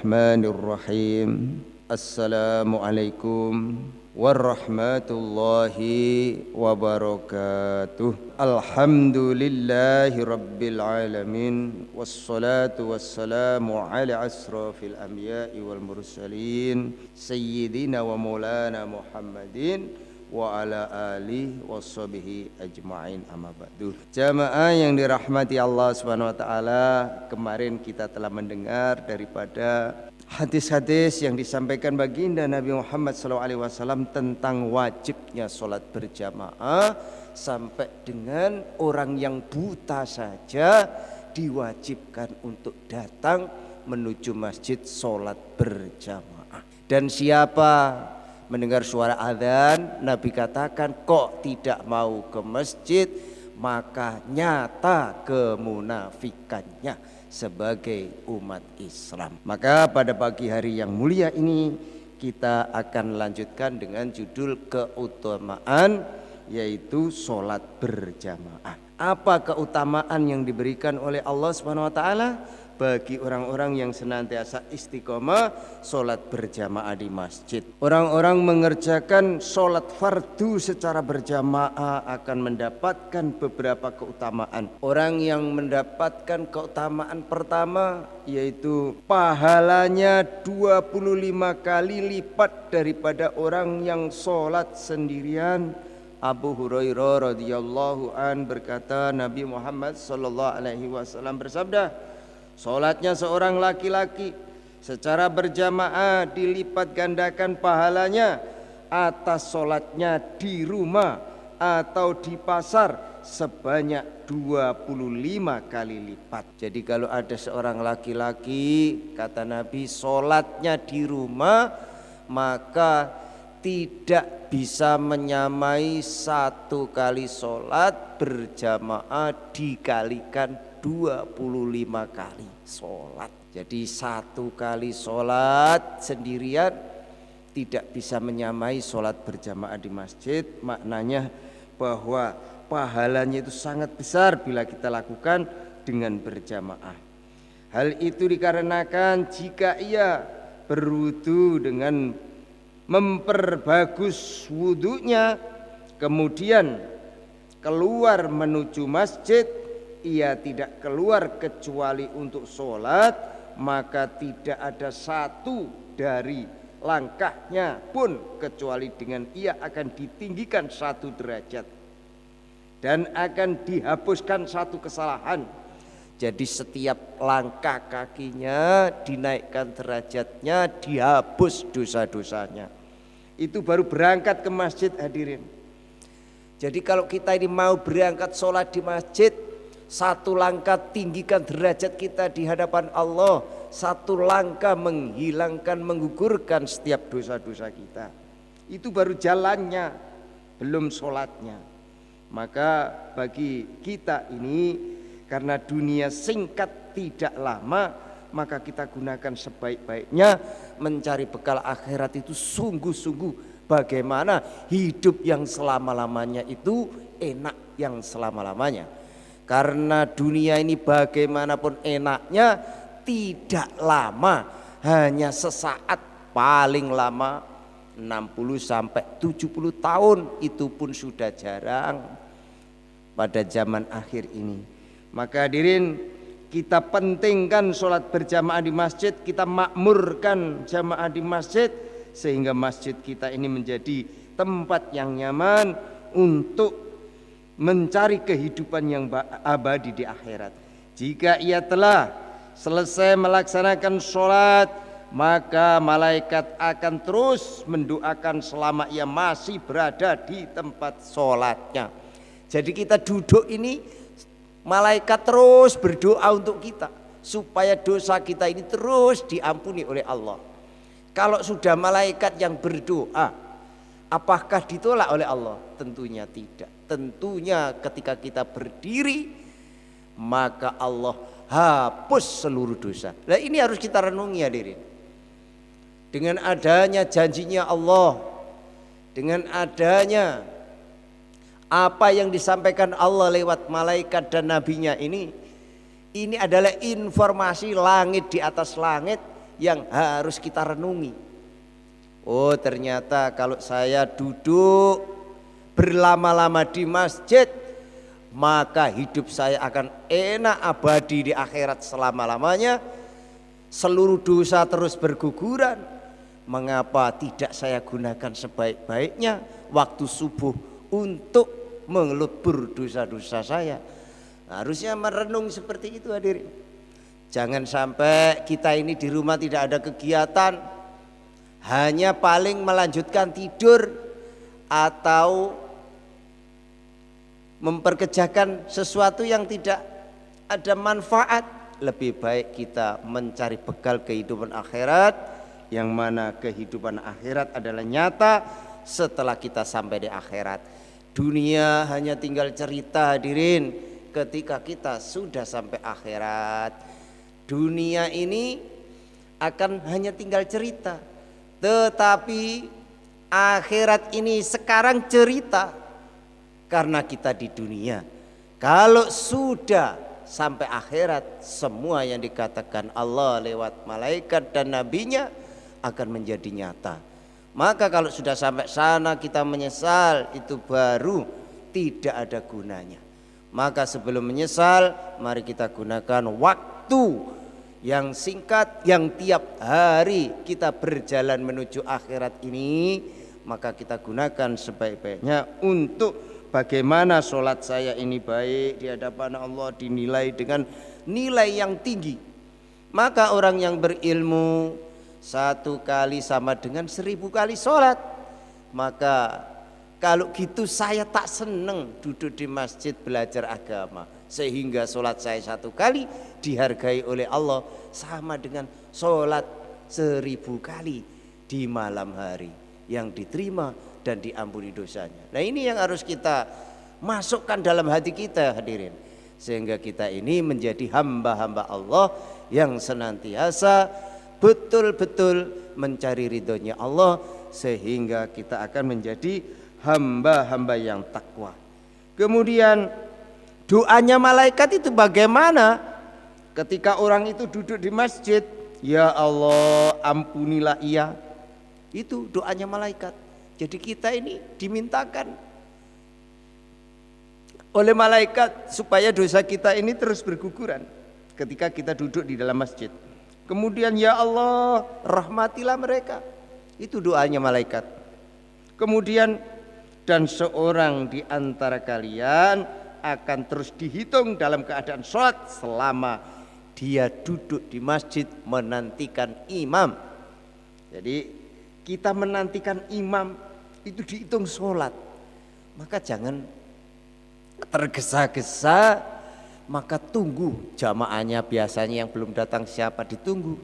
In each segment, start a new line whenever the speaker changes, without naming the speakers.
Bismillahirrahmanirrahim. Assalamualaikum warahmatullahi wabarakatuh. Alhamdulillahi rabbil alamin. Wassalatu wassalamu ala asrafil anbiya'i wal mursalin Sayyidina wa maulana Muhammadin wa ala alihi washabihi ajma'in, amma ba'du. Jamaah yang dirahmati Allah Subhanahu wa taala, kemarin kita telah mendengar daripada hadis-hadis yang disampaikan baginda Nabi Muhammad SAW tentang wajibnya sholat berjamaah, sampai dengan orang yang buta saja diwajibkan untuk datang menuju masjid sholat berjamaah. Dan siapa mendengar suara azan, Nabi katakan kok tidak mau ke masjid, maka nyata kemunafikannya sebagai umat Islam. Maka pada pagi hari yang mulia ini kita akan lanjutkan dengan judul keutamaan, yaitu sholat berjamaah. Apa keutamaan yang diberikan oleh Allah Subhanahu wa taala bagi orang-orang yang senantiasa istiqomah sholat berjamaah di masjid? Orang-orang mengerjakan sholat fardu secara berjamaah akan mendapatkan beberapa keutamaan. Orang yang mendapatkan keutamaan pertama yaitu pahalanya 25 kali lipat daripada orang yang sholat sendirian. Abu Hurairah radhiyallahu an berkata, Nabi Muhammad sallallahu alaihi wasallam bersabda, sholatnya seorang laki-laki secara berjamaah dilipat gandakan pahalanya atas sholatnya di rumah atau di pasar sebanyak 25 kali lipat. Jadi kalau ada seorang laki-laki, kata Nabi, sholatnya di rumah, maka tidak bisa menyamai satu kali sholat berjamaah dikalikan 25 kali sholat. Jadi satu kali sholat sendirian tidak bisa menyamai sholat berjamaah di masjid. Maknanya bahwa pahalanya itu sangat besar bila kita lakukan dengan berjamaah. Hal itu dikarenakan jika ia berwudu dengan memperbagus wudunya, kemudian keluar menuju masjid, ia tidak keluar kecuali untuk sholat, maka tidak ada satu dari langkahnya pun kecuali dengan ia akan ditinggikan satu derajat dan akan dihapuskan satu kesalahan. Jadi setiap langkah kakinya dinaikkan derajatnya, dihapus dosa-dosanya. Itu baru berangkat ke masjid, hadirin. Jadi kalau kita ini mau berangkat sholat di masjid, satu langkah tinggikan derajat kita di hadapan Allah, satu langkah menghilangkan, menggugurkan setiap dosa-dosa kita. Itu baru jalannya, belum sholatnya. Maka bagi kita ini, karena dunia singkat tidak lama, maka kita gunakan sebaik-baiknya mencari bekal akhirat. Itu sungguh-sungguh bagaimana hidup yang selama-lamanya itu enak yang selama-lamanya. Karena dunia ini bagaimanapun enaknya tidak lama, hanya sesaat, paling lama 60 sampai 70 tahun, itu pun sudah jarang pada zaman akhir ini. Maka hadirin, kita pentingkan sholat berjamaah di masjid, kita makmurkan jamaah di masjid, sehingga masjid kita ini menjadi tempat yang nyaman untuk mencari kehidupan yang abadi di akhirat. Jika ia telah selesai melaksanakan sholat, maka malaikat akan terus mendoakan selama ia masih berada di tempat sholatnya. Jadi kita duduk ini, malaikat terus berdoa untuk kita supaya dosa kita ini terus diampuni oleh Allah. Kalau sudah malaikat yang berdoa, apakah ditolak oleh Allah? Tentunya tidak. Tentunya ketika kita berdiri, maka Allah hapus seluruh dosa. Nah, ini harus kita renungi, hadirin. Dengan adanya janjinya Allah, dengan adanya apa yang disampaikan Allah lewat malaikat dan nabinya ini adalah informasi langit di atas langit yang harus kita renungi. Oh, ternyata kalau saya duduk berlama-lama di masjid, maka hidup saya akan enak abadi di akhirat selama-lamanya. Seluruh dosa terus berguguran. Mengapa tidak saya gunakan sebaik-baiknya waktu subuh untuk mengelubur dosa-dosa saya? Harusnya merenung seperti itu hadirin. Jangan sampai kita ini di rumah tidak ada kegiatan, hanya paling melanjutkan tidur atau memperkerjakan sesuatu yang tidak ada manfaat. Lebih baik kita mencari bekal kehidupan akhirat, yang mana kehidupan akhirat adalah nyata setelah kita sampai di akhirat. Dunia hanya tinggal cerita hadirin ketika kita sudah sampai akhirat. Dunia ini akan hanya tinggal cerita, tetapi akhirat ini sekarang cerita karena kita di dunia. Kalau sudah sampai akhirat, semua yang dikatakan Allah lewat malaikat dan nabinya akan menjadi nyata. Maka kalau sudah sampai sana kita menyesal, itu baru tidak ada gunanya. Maka sebelum menyesal, mari kita gunakan waktu yang singkat, yang tiap hari kita berjalan menuju akhirat ini, maka kita gunakan sebaik-baiknya untuk bagaimana sholat saya ini baik di hadapan Allah, dinilai dengan nilai yang tinggi. Maka orang yang berilmu 1 kali sama dengan 1000 kali sholat. Maka kalau gitu saya tak seneng duduk di masjid belajar agama, sehingga sholat saya 1 kali dihargai oleh Allah sama dengan sholat 1000 kali di malam hari yang diterima dan diampuni dosanya. Nah, ini yang harus kita masukkan dalam hati kita hadirin, sehingga kita ini menjadi hamba-hamba Allah yang senantiasa betul-betul mencari ridhonya Allah, sehingga kita akan menjadi hamba-hamba yang takwa. Kemudian doanya malaikat itu bagaimana ketika orang itu duduk di masjid? Ya Allah, ampunilah ia. Itu doanya malaikat. Jadi kita ini dimintakan oleh malaikat supaya dosa kita ini terus berguguran ketika kita duduk di dalam masjid. Kemudian ya Allah, rahmatilah mereka. Itu doanya malaikat. Kemudian dan seorang di antara kalian akan terus dihitung dalam keadaan sholat selama dia duduk di masjid menantikan imam. Jadi kita menantikan imam itu dihitung sholat. Maka jangan tergesa-gesa, maka tunggu jamaahnya. Biasanya yang belum datang siapa ditunggu,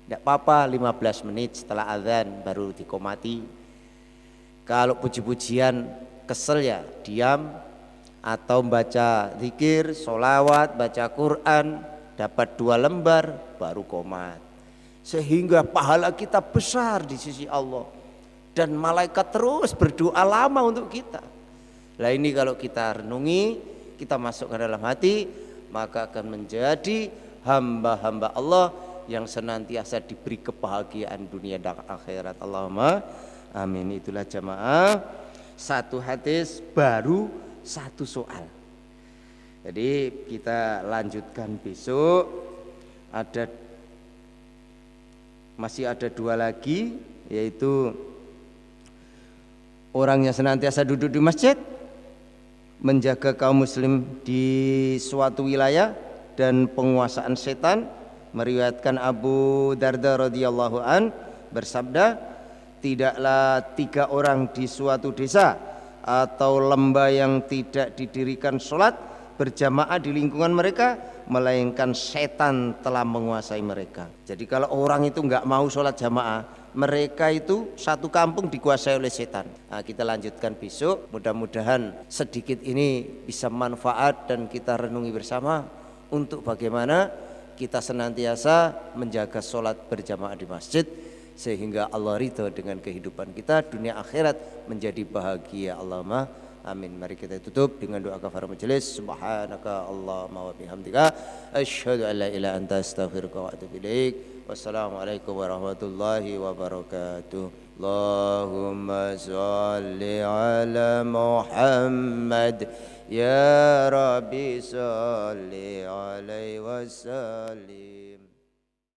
tidak apa-apa, 15 menit setelah azan baru dikomati. Kalau puji-pujian kesel ya diam, atau baca zikir, sholawat, baca Quran, dapat 2 lembar baru komat, sehingga pahala kita besar di sisi Allah dan malaikat terus berdoa lama untuk kita. Nah, ini kalau kita renungi, kita masukkan dalam hati, maka akan menjadi hamba-hamba Allah yang senantiasa diberi kebahagiaan dunia dan akhirat. Allahumma amin. Itulah jamaah, 1 hadis baru 1 soal. Jadi kita lanjutkan besok. Masih ada 2 lagi, yaitu orang yang senantiasa duduk di masjid, menjaga kaum muslim di suatu wilayah dan penguasaan setan. Meriwayatkan Abu Darda radhiyallahu an bersabda, tidaklah 3 orang di suatu desa atau lembah yang tidak didirikan sholat berjamaah di lingkungan mereka, melainkan setan telah menguasai mereka. Jadi kalau orang itu nggak mau sholat jamaah, mereka itu satu kampung dikuasai oleh setan. Nah, kita lanjutkan besok. Mudah-mudahan sedikit ini bisa manfaat dan kita renungi bersama untuk bagaimana kita senantiasa menjaga sholat berjamaah di masjid, sehingga Allah ridho dengan kehidupan kita dunia akhirat menjadi bahagia. Allahumma Amin. Mari kita tutup dengan doa kafaratul majelis. Subhanaka Allahumma wa bihamdika asyhadu an la ilaha illa anta astaghfiruka wa atubu ilaik. Wassalamualaikum warahmatullahi wabarakatuh. Allahumma shalli ala Muhammad ya Rabbi shalli alaihi wasallim.